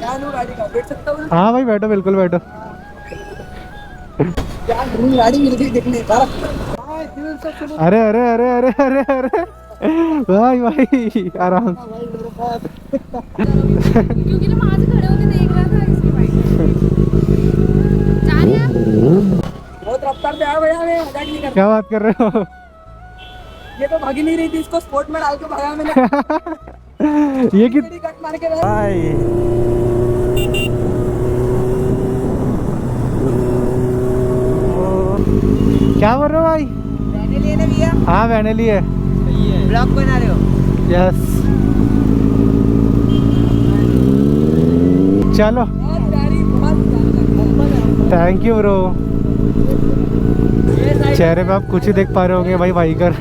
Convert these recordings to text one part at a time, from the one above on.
गाड़ी का बैठ सकता हूँ? हाँ भाई बैठो, बिल्कुल बैठो। गाड़ी मिल गई देखने का। अरे अरे अरे अरे अरे अरे भाई भाई आराम। क्योंकि ना वहाँ से खड़े होके देख रहा था इसकी बाइक। जा रहे हैं आप? बहुत रफ्तार पे आ भैया, मैं मजाक नहीं कर क्या बात कर रहे हो? ये तो भागी नहीं रही थी, इसको स्पोर्ट में डाल के भगाया मैंने। ये कि कट मार के भाई क्या बोल रहे हो भाई? मैंने लिए ना भैया, हाँ मैंने लिए। ब्लॉग बना रहे हो? यस चलो, बहुत प्यारी, बहुत थैंक यू ब्रो। चेहरे पे आप कुछ ही देख पा रहे होंगे भाई बाइकर।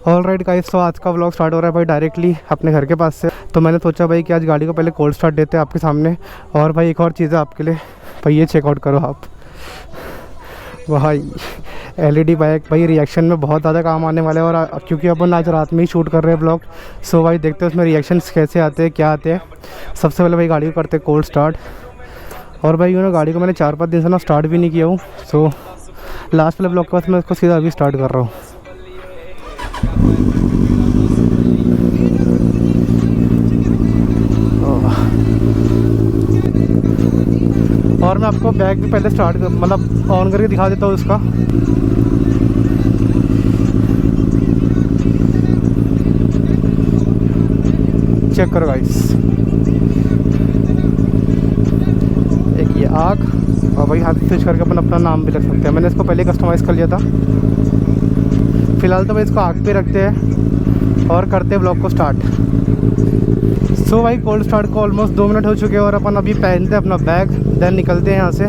ऑल राइट गाइस, तो आज का व्लॉग स्टार्ट हो रहा है भाई डायरेक्टली अपने घर के पास से। तो मैंने सोचा भाई कि आज गाड़ी को पहले कोल्ड स्टार्ट देते हैं आपके सामने। और भाई एक और चीज़ है आपके लिए भाई, ये चेकआउट करो आप भाई, एलईडी बाइक भाई रिएक्शन में बहुत ज़्यादा काम आने वाले हैं। और क्योंकि अपन आज रात में ही शूट कर रहे हैं ब्लॉग, सो भाई देखते हैं उसमें रिएक्शंस कैसे आते हैं, क्या आते हैं। सबसे पहले भाई गाड़ी को करते हैं कोल्ड स्टार्ट। और भाई यू नो गाड़ी को मैंने 4-5 दिन से ना स्टार्ट भी नहीं किया हूँ। सो लास्ट वाले ब्लॉग के बाद मैं इसको सीधा अभी स्टार्ट कर रहा हूँ। और मैं आपको बैग भी पहले स्टार्ट मतलब ऑन करके दिखा देता हूँ उसका। चेक करो गाइस, एक ये आग, और भाई हाथ स्विच करके अपन अपना नाम भी रख सकते हैं। मैंने इसको पहले कस्टमाइज़ कर लिया था। फिलहाल तो भाई इसको आग पे रखते हैं और करते हैं ब्लॉग को स्टार्ट। सो भाई कोल्ड स्टार्ट को ऑलमोस्ट 2 मिनट हो चुके हैं और अपन अभी पहनते हैं अपना बैग, देन निकलते हैं यहाँ से।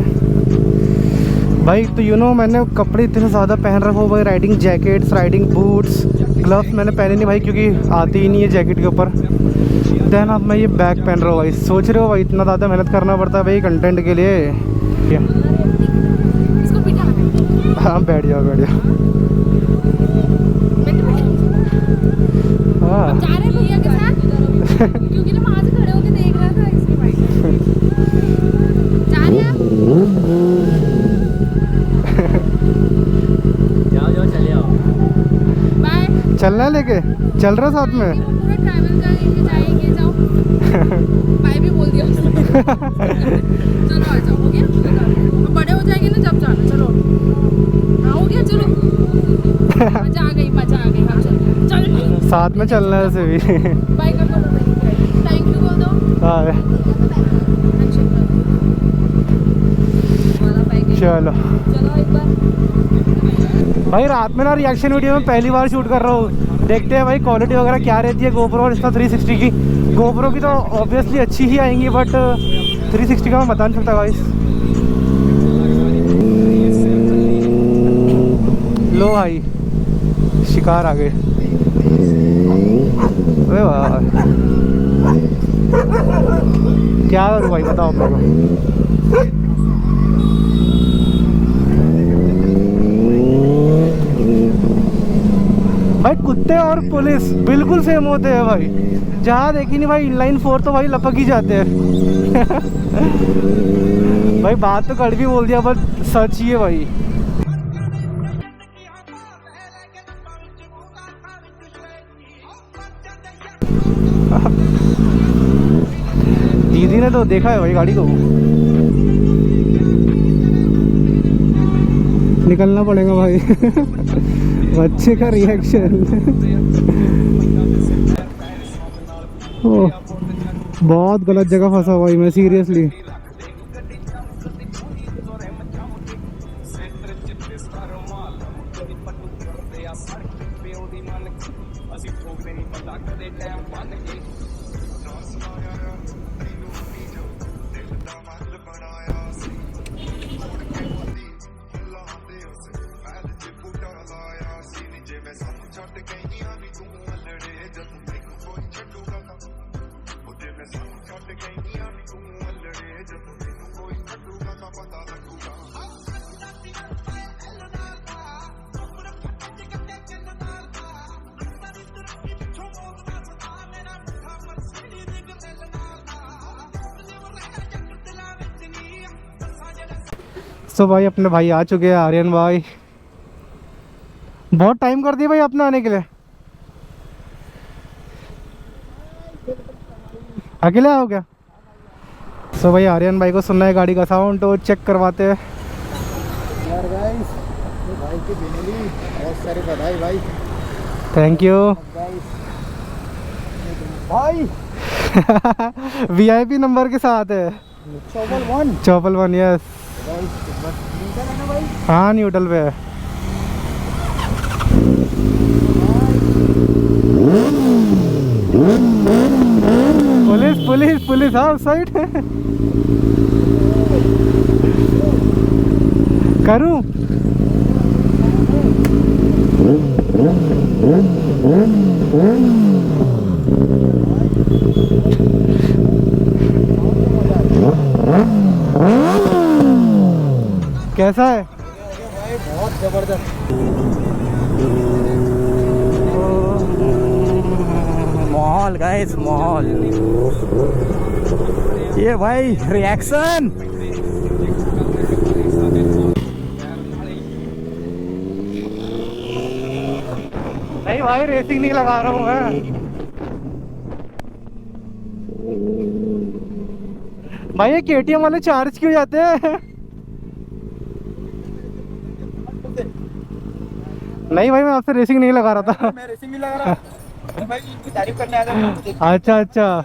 भाई तो यू नो मैंने कपड़े इतने ज़्यादा पहन रखा हो भाई, riding jackets, riding boots, gloves मैंने पहने नहीं भाई क्योंकि आती ही नहीं है जैकेट के ऊपर। देन अब मैं ये बैग पहन रहा हूँ भाई। सोच रहे हो भाई इतना ज़्यादा मेहनत करना पड़ता है भाई कंटेंट के लिए। हाँ बैठ जाओ बैठ जाओ। हाँ जा रहे हैं भैया के साथ क्योंकि ना वहाँ से खड़े होके देख रहा था इसकी बाइक। जा रहे हैं आप? जाओ चले आओ। बाय। चलना है लेके चल रहा साथ में। पूरा ट्रैवल करेंगे, जाएंगे, जाओ। बाय भी बोल दिया उसने। चलो आ जाओ, हो गया? अब बड़े हो जाएंगे ना जब जाना। चलो हाँ हो गया, चलो। मजा आ गई, मजा आ गई। हाँ चलो चलो साथ में चलना है वैसे भी। बाय कर दो, थैंक यू बोल दो। हाँ चलो चलो एक बार। भाई रात में ना रिएक्शन वीडियो में पहली बार शूट कर रहा हूँ। देखते हैं भाई क्वालिटी वगैरह क्या रहती है गोप्रो और इसका 360 की। गोप्रो की तो ऑब्वियसली अच्छी ही आएंगी बट 360 का मैं बता नहीं सकता गाइस। लो भाई शिकार आ गए। अरे वाह क्या करूँ भाई बताओ आप लोगों। भाई कुत्ते और पुलिस बिल्कुल सेम होते हैं भाई। जहाँ देखी नहीं भाई इनलाइन 4 तो भाई लपक ही जाते हैं। भाई बात तो कड़वी बोल दिया पर सच ही है भाई। दीदी ने तो देखा है भाई गाड़ी को। निकलना पड़ेगा भाई। बच्चे का रिएक्शन। ओह बहुत गलत जगह फंसा भाई मैं सीरियसली। सो भाई अपने भाई आ चुके हैं, आर्यन भाई। बहुत टाइम कर दिया भाई अपने आने के लिए। अकेले आओ क्या? सो भाई आर्यन भाई को सुनना है गाड़ी का साउंड, तो चेक करवाते हैं। यार गाइस, भाई की बेनली बहुत सारी बधाई भाई। थैंक यू भाई। वीआईपी नंबर के साथ है। 1 यस। हाँ न्यूट्रल पे है। पुलिस पुलिस पुलिस, हाँ साइड करूँ? कैसा है? भाई बहुत जबरदस्त माहौल गाइस, माहौल। ये भाई रिएक्शन। नहीं भाई रेसिंग नहीं लगा रहा हूँ मैं। भाई ये केटीएम वाले चार्ज क्यों जाते हैं? नहीं भाई मैं आपसे रेसिंग नहीं लगा रहा था। मैं रेसिंग नहीं लगा रहा भाई, इनकी तारीफ करने आया था। अच्छा अच्छा,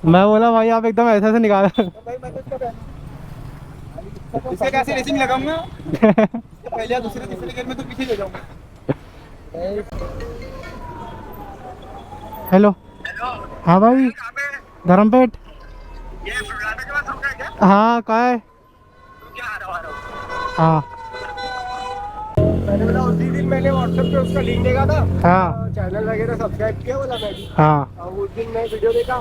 मैं बोला भाई आप एकदम ऐसे ऐसे निकाल। भाई मैं तो इसका फैन। इससे कैसे रेसिंग लगाऊंगा? पहले या दूसरे तीसरे गेयर में तो पीछे ले जाऊंगा। हेलो। हाँ भाई धर्मपेट। ये फुलाने के बाद रुका है क्या? हाँ कहाँ है? क्या आ रहा है? हाँ मैंने बोला उसी दिन मैंने व्हाट्सएप पे उसका लिंक देखा था। हाँ चैनल वगैरह सब्सक्राइब किया बोला मैं भी। हाँ। और उस दिन मैं वीडियो देखा,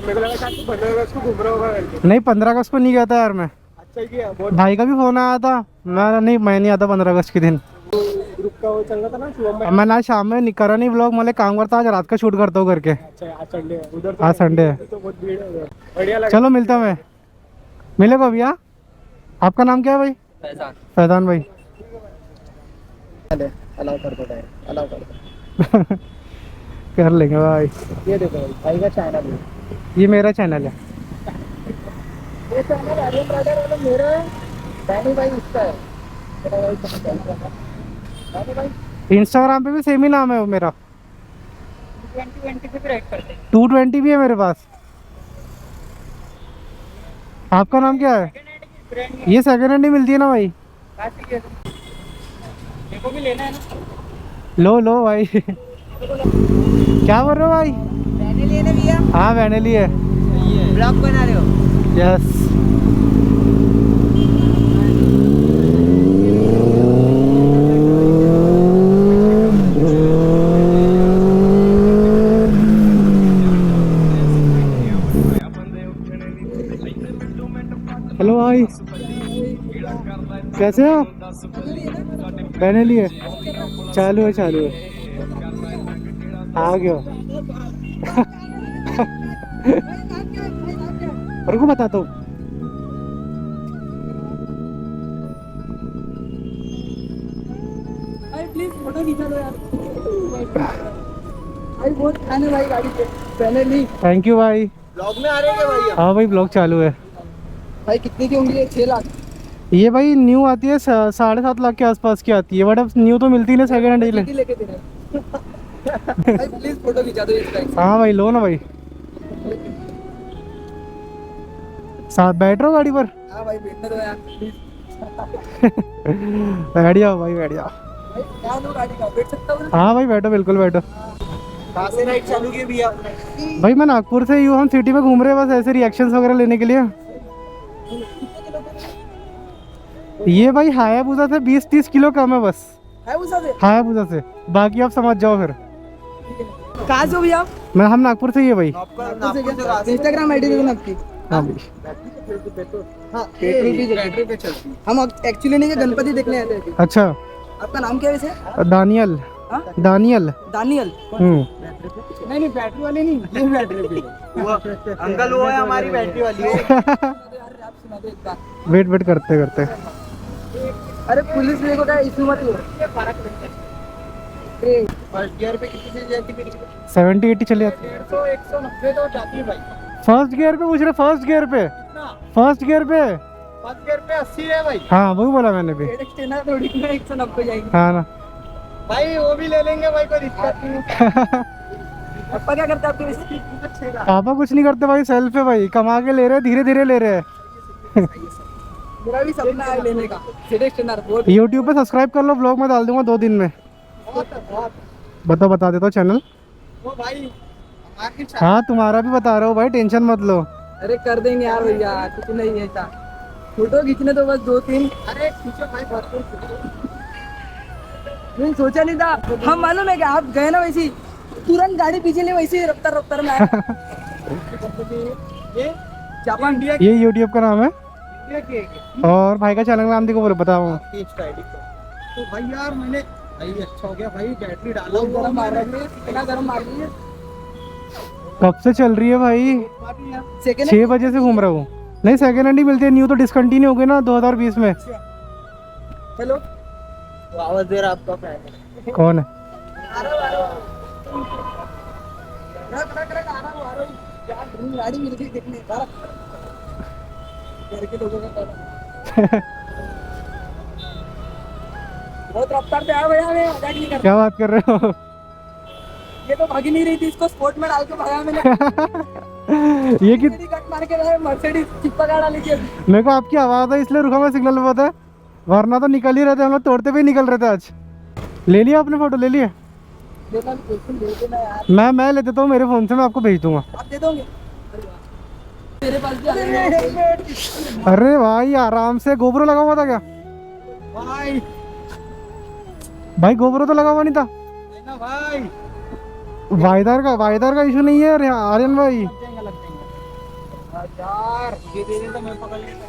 मेरे को लगा शायद तू 15 अगस्त को घूम रहा होगा करके। नहीं 15 अगस्त को नहीं गया था यार मैं। अच्छा ही किया। बहुत भाई का भी फोन आया था। मैं नहीं आता 15 अगस्त के दिन। ग्रुप का वो चल रहा था ना शुभम में। मैंने आज शाम में नहीं करा नहीं व्लॉग, मैं काम करता आज रात का शूट करता हूँ करके। अच्छा आज संडे है उधर तो। आज संडे है। तो बहुत भीड़ है उधर। बढ़िया लगा। चलो मिलता हूँ मैं। मिलेगा भैया। आपका नाम क्या है भाई? फैजान भाई। अलाउ कर दो भाई, अलाउ कर दो। कर लेंगे भाई। ये देखो भाई का चैनल है। ये मेरा चैनल है। ये चैनल आर्यन ब्रदर वाला मेरा है। बैनी भाई उसका है। मेरा भाई बैनी भाई इंस्टाग्राम पे भी सेम ही नाम है वो मेरा। 2020 पे भी राइट करते हैं। 220 भी है मेरे पास। आपका नाम क्या है? ब्रांड ये सेकंड हैंड ही मिलती है ना भाई? काफी है। देखो भी लेना है ना। लो भाई। क्या बोल रहे हो भाई? बैनी लेने भैया। हाँ वैनली है। ब्लॉग बना रहे हो? यस। हेलो भाई कैसे हो? मैंने लिए चालू है आ गया। रुको बताता हूँ। प्लीज फोटो खींचा दो यार। भाई बहुत फैन है भाई गाड़ी पे। पहले नहीं। थैंक यू भाई। ब्लॉग में आ रहे हैं भाई? हाँ भाई ब्लॉग चालू है। भाई कितने की होंगी ये? 6 लाख। ये भाई न्यू आती है 7.5 लाख के आसपास की आती है, बट अब न्यू तो मिलती नहीं, सेकंड हैंड ही ले। लेके दे रहे हैं। भाई प्लीज फोटो खींचा दो इस टाइम। हाँ भाई लो ना भाई। साथ बैठ रहो गाड़ी पर। हाँ भाई बैठने दो यार प्लीज। बैठ जाओ भाई बैठ जाओ। भाई क्या लो गाड़ी का, बैठ सकता हूँ? हाँ भाई बैठो बिल्कुल बैठो। कहाँ से राइड चालू की भैया आपने? भाई मैं नागपुर से ही हूँ, हम सिटी में घूम रहे हैं बस ऐसे रिएक्शंस वगैरह लेने के लिए। ये भाई हायाबुसा से 20-30 किलो कम है बस। है उसा से? हायाबुसा से, बाकी आप समझ जाओ फिर। कहाँ से हो भैया? मैं हम नागपुर से ही है भाई। इंस्टाग्राम आईडी देखो ना आपकी। हाँ भाई। हाँ बैटरी पे चलती है। हम एक्चुअली नहीं गणपति देखने आए थे। अच्छा आपका नाम क्या है वैसे? दानियल। हाँ? दानियल। दानियल। नहीं बैटरी वाली नहीं, ये बैटरी पे। अंकल वो है हमारी बैटरी वाली है। वेट करते करते अरे पुलिस मेरे को क्या इशू मत लो, फर्क नहीं है। फर्स्ट गियर पे कितनी चली जाती है? 70-80 चले जाते 150 190 तो जाती है भाई। फर्स्ट गियर पे पूछ रहे, फर्स्ट गियर पे, कितना? फर्स्ट गियर पे। फर्स्ट गियर पे 80 है भाई। हाँ वही बोला मैंने भी। एक्सटेंडर थोड़ी ना 190 जाएगी हाँ ना। भाई, वो भी ले लेंगे भाई, कोई दिक्कत नहीं है। पापा क्या करते आपके वैसे? पापा कुछ नहीं करते भाई, सेल्फ है भाई, कमा के ले रहे हैं, धीरे धीरे ले रहे हैं। मेरा भी सपना है लेने का सीधे एक्सटेंडर। बहुत यूट्यूब पे सब्सक्राइब कर लो, ब्लॉग में डाल दूंगा 2 दिन में। बहुत बता देता हूँ चैनल। वो भाई हमारी हाँ तुम्हारा भी बता रहा हूँ भाई, टेंशन मत लो। अरे कर देंगे यार भैया, कुछ नहीं है ऐसा। फोटो खींचने तो बस 2-3। अरे खींचो भाई, भरपूर नहीं सोचा नहीं था हम, मालूम है कि आप गए ना वैसी तुरंत गाड़ी पीछे ले, वैसे रफ्तार रफ्तार में आया। ये जापान इंडिया ये यूट्यूब का नाम है, की और भाई का चैनल का नाम देखो, बोलो बताओ। तो भाई यार मैंने भाई अच्छा हो गया भाई, बैटरी डाला हुआ मार रही है, इतना गर्म मार रही है। कब से चल रही है भाई? 6 बजे से घूम रहा हूँ। नहीं सेकेंड हैंड ही मिलती है, न्यू तो डिसकंटिन्यू हो गई ना 2020 में। हेलो, आवाज दे रहा आपका फैन कौन है? गाड़ी मिल गई देखने का घर के लोगों का। बहुत रफ्तार से आया भैया, मैं मजाक नहीं कर क्या बात कर रहे हो? रहा। ये तो भागी नहीं रही थी, इसको स्पोर्ट में डाल के भगाया मैंने। ये कि मेरी कट मार के रहे, मर्सिडीज चिप्पा गाड़ा लेके। मेरे को आपकी आवाज़ है इसलिए रुका मैं सिग्नल पे, पता है, वरना तो निकल ही रहे थे हम लोग, तोड़ते भी निकल रहे थे आज। ले लिया आपने फोटो? ले लिए? देना बिल्कुल दे देना यार। मैं ले देता हूँ मेरे फ़ोन से, मैं आपको भेज दूंगा। आप दे दोगे? मेरे पास भी हेलमेट। अरे भाई आराम से, गोबरो लगा हुआ था क्या? भाई भाई गोबरो तो लगा हुआ नहीं था। नहीं ना भाई, वाइदर का इशू नहीं है यार यहाँ, आर्यन भाई। लग जाएगा यार, ये दे देता मैं पकड़ लेता।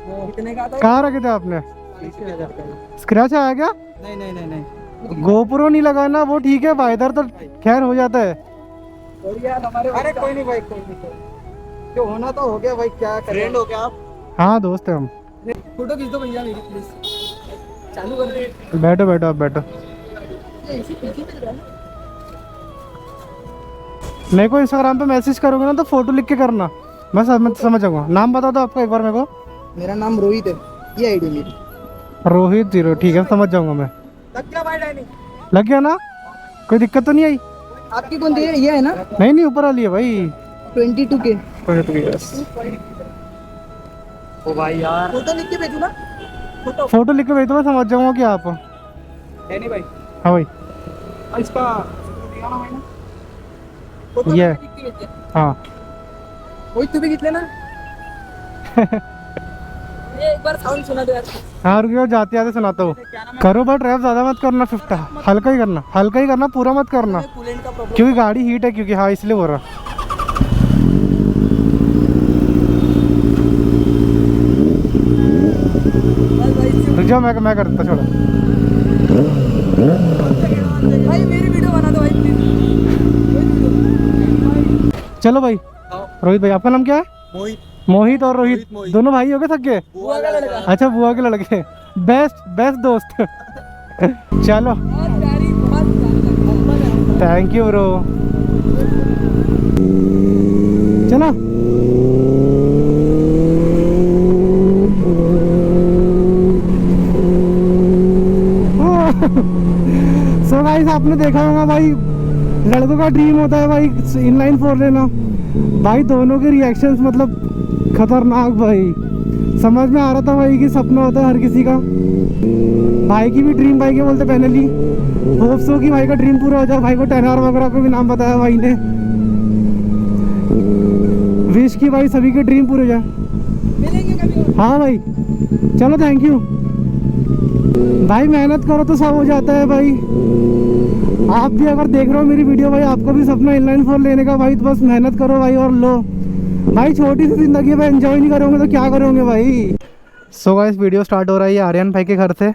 वो कितने का था? कहाँ रखे थे आपने? 40,000 का। स्क्रैच आया क्या? नहीं नहीं नहीं नहीं, गोप्रो नहीं लगाना, वो ठीक है, वाइदर तो खैर हो जाता है। और यार हमारे, अरे कोई नहीं भाई, कोई नहीं, जो होना तो हो गया भाई, क्या फ्रेंड हो गया आप। हाँ दोस्त है हम। फोटो खींच दो भैया मेरी प्लीज, चालू कर दे। बैठो बैठो आप बैठो। इसी पीछे चल रहा है। मेरे को इंस्टाग्राम पे मैसेज करोगे ना तो फोटो लिख के करना, मैं समझ जाऊंगा। नाम बता दो आपका एक बार मेरे को। मेरा नाम रोहित है, ये आईडी मेरी। रोहित 0, ठीक है समझ जाऊंगा मैं। लग गया भाई डाइनिंग? लग गया ना? कोई दिक्कत तो नहीं आई? आपकी कौन सी है? ये है ना नहीं नहीं, ऊपर वाली है भाई। 22K। यस। ओ भाई यार, फोटो लिख के भेजू ना? फोटो लिख के भेज दो, मैं समझ जाऊंगा कि आप। नहीं भाई, हाँ भाई। इसका दिखाना भाई ना, फोटो ये। लिख के भेज दे। हाँ वही तू भी खींच लेना। ये एक बार साउंड सुना दो यार। हाँ रुक जाओ, जाते जाते सुनाता हूँ। करो बट रैप ज़्यादा मत करना, 50 हल्का ही करना, पूरा मत करना, कूलेंट का प्रॉब्लम। क्योंकि गाड़ी हीट है, क्योंकि हाँ इसलिए बोल रहा। बस भाई इससे रुक जाओ, मैं कर देता, छोड़ो। भाई मेरी वीडियो बना दो भाई प्लीज। चलो भाई। रोहित भाई, आपका नाम क्या है? मोहित। मोहित और रोहित मोहित। दोनों भाई हो गए सके? बुआ का लड़का। अच्छा बुआ के लड़के, बेस्ट दोस्त। चलो बहुत प्यारी, बहुत प्यारी। Thank you bro. चलो सो गाइस, आपने देखा होगा भाई, लड़कों का ड्रीम होता है भाई इनलाइन 4 लेना। भाई दोनों के रिएक्शंस मतलब खतरनाक भाई, समझ में आ रहा था भाई कि सपना होता है हर किसी का। भाई की भी ड्रीम बाइक है बोलते फाइनली, होप्स हो कि भाई का ड्रीम पूरा हो जाए। भाई को 10R वगैरह को भी नाम बताया भाई ने, विश की भाई सभी के ड्रीम पूरे हो जाए। मिलेंगे कभी और। हाँ भाई चलो, थैंक यू भाई। मेहनत करो तो सब हो जाता है भाई। आप भी अगर देख रहे हो मेरी वीडियो भाई, आपको भी सपना इनलाइन 4 लेने का भाई, तो बस मेहनत करो भाई और लो भाई। छोटी सी जिंदगी में एंजॉय नहीं करोगे तो क्या करोगे भाई। सो गाइस, वीडियो स्टार्ट हो रहा है आर्यन भाई के घर से।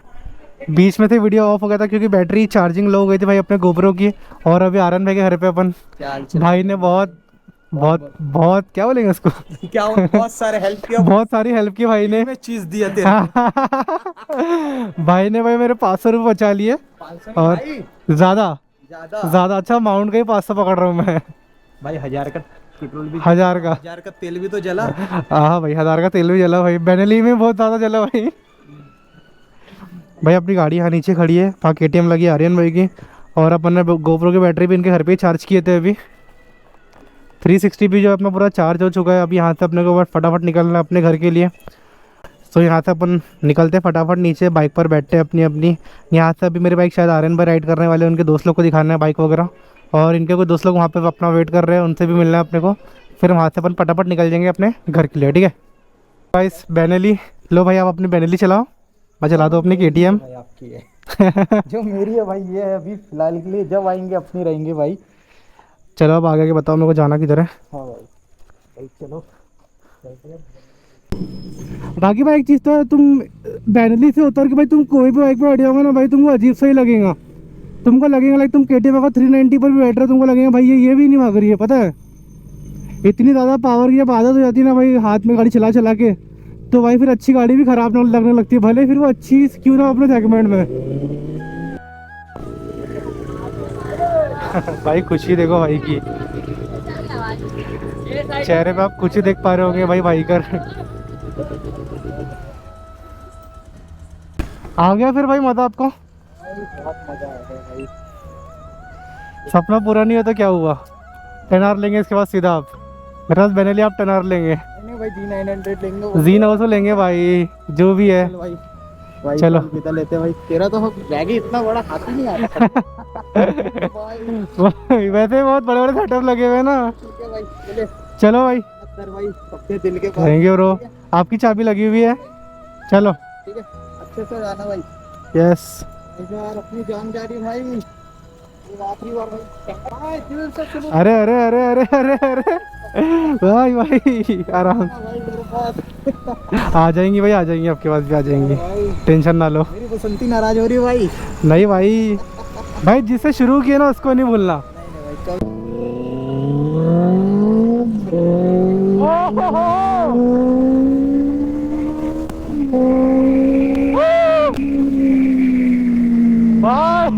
बीच में से वीडियो ऑफ हो गया था क्योंकि बैटरी चार्जिंग लो हो गई थी भाई अपने गोप्रो की। और अभी आर्यन भाई के घर पे अपन भाई ने बहुत बहुत बहुत क्या बोलेंगे उसको क्या बहुत सारे हेल्प किया, बहुत सारी हेल्प की भाई ने। में चीज दिया तेरे भाई ने भाई मेरे 500 रुपये बचा लिए। 500 और भाई ज़्यादा ज्यादा ज़्यादा अच्छा माउंट का ही 500 पकड़ रहा हूँ मैं। भाई 1000 का पेट्रोल भी 1000 का 1000 का तेल भी तो जला। हाँ भाई 1000 का तेल भी जला भाई, बेनेली में बहुत ज़्यादा जला भाई। भाई अपनी गाड़ी यहाँ नीचे खड़ी है, वहाँ KTM लगी आर्यन भाई की। और अपन ने GoPro की बैटरी भी इनके घर पे ही चार्ज किए थे अभी। 360 भी जो अपना पूरा चार्ज हो चुका है। अभी यहाँ से अपने को बस फटाफट निकलना है अपने घर के लिए। तो यहाँ से अपन निकलते हैं फटाफट, नीचे बाइक पर बैठते हैं अपनी अपनी। यहाँ से अभी मेरी बाइक शायद आर्यन भाई राइड करने वाले हैं, उनके दोस्त लोग को दिखाना है बाइक वगैरह। और इनके कोई दोस्त लोग वहाँ पे अपना वेट कर रहे हैं, उनसे भी मिलना है अपने को। फिर वहाँ से अपन फटाफट निकल जाएंगे अपने घर के लिए, ठीक है। गाइस बेनेली, लो भाई आप अपनी बेनेली चलाओ, मैं चला दो अपनी KTM। भाई आपकी है जो मेरी है भाई ये है अभी फिलहाल के लिए, जब आएंगे अपनी रहेंगे भाई। चलो अब आगे के बताओ मेरे को जाना किधर है। हाँ भाई भाई चलो बाकी भाई एक चीज़ तो है, तुम बेनेली से उतर के भाई तुम कोई भी बाइक पर बैठे होगे ना भाई, तुमको अजीब सा ही लगेगा। तुमको लगेगा लाइक तुम KTM का 390 पर भी बैठ रहे हो, तुमको लगेगा भाई ये भी नहीं भाग रही है, पता है। इतनी ज़्यादा पावर की जब आदत हो जाती है ना भाई हाथ में गाड़ी चला चला के, तो भाई फिर अच्छी गाड़ी भी ख़राब लगने लगती है, भले फिर वो अच्छी क्यों ना अपने सेगमेंट में। भाई खुशी देखो भाई की, चेहरे पे आप कुछ ही देख पा रहे होंगे भाई कर। आ गया फिर भाई मजा आपको? बहुत मजा आया भाई। सपना पूरा नहीं होता क्या हुआ? 10R लेंगे इसके बाद सीधा आप मेरे पास बेनेली, आप 10R लेंगे, नहीं भाई G900 लेंगे, जीन हाउस लेंगे भाई, जो भी है। चलो भाई भाई चलो। कितना लेते हैं भाई, तेरा तो बैग ही इतना बड़ा हाथ ही नहीं आता भाई। वैसे बहुत बड़े बड़े सेटअप लगे हुए हैं ना। ठीक है भाई चले चलो भाई अंदर भाई, अपने दिल के पास रहेंगे ब्रो, आपकी चाबी लगी हुई है, चलो। ठीक है अच्छे से जाना भाई। यस यार अपनी जान जा रही भाई, ये आखिरी बार भाई दिल से शुरू अरे अरे अरे अरे अरे अरे भाई भाई आराम भाई मेरे पास आ जाएंगी भाई, आ जाएंगी आपके पास भी आ जाएंगी, भाई टेंशन ना लो। मेरी बसंती नाराज हो रही है भाई। नहीं भाई, भाई जिससे शुरू किया ना उसको नहीं भूलना। नहीं भाई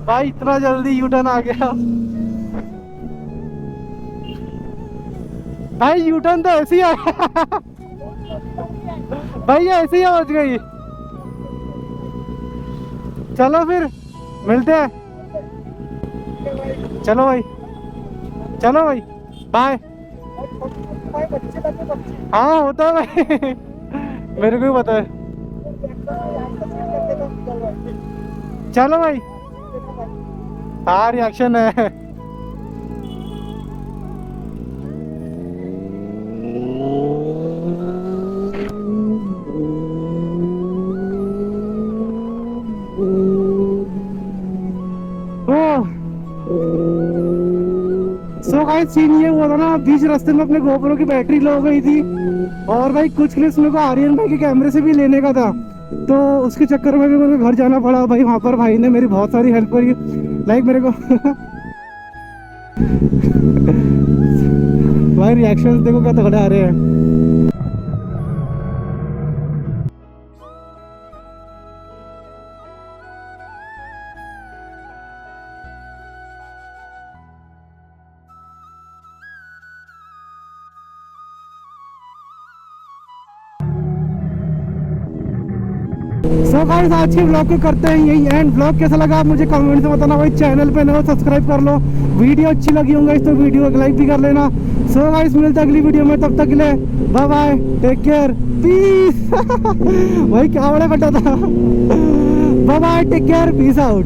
भाई इतना जल्दी यूटर्न आ गया भाई, यूटर्न तो ऐसे ही आ गया भाई, ये ऐसे ही पहुंच गई। चलो फिर मिलते हैं, चलो भाई, चलो भाई बाय। हाँ होता है भाई मेरे को भी पता है। चलो भाई, हाँ रिएक्शन है। सो गाइस सीन ये हुआ था ना, बीच रास्ते में अपने GoPro की बैटरी लो हो गई थी, और भाई कुछ क्लिप्स मेरे को आर्यन भाई के कैमरे से भी लेने का था, तो उसके चक्कर में मेरे को घर जाना पड़ा भाई। वहाँ पर भाई ने मेरी बहुत सारी हेल्प करी, लाइक मेरे को भाई रिएक्शंस देखो क्या तगड़े आ रहे हैं। सो गाइस आज के ब्लॉग को करते हैं यही एंड। ब्लॉग कैसा लगा आप मुझे कमेंट से बताना भाई, चैनल पे नए सब्सक्राइब कर लो, वीडियो अच्छी लगी होंगे तो वीडियो को लाइक भी कर लेना। सो गाइस मिलते हैं अगली वीडियो में, तब तक के लिए bye bye, take care, peace भाई क्या बड़ा कटा था, bye bye, take care, peace out.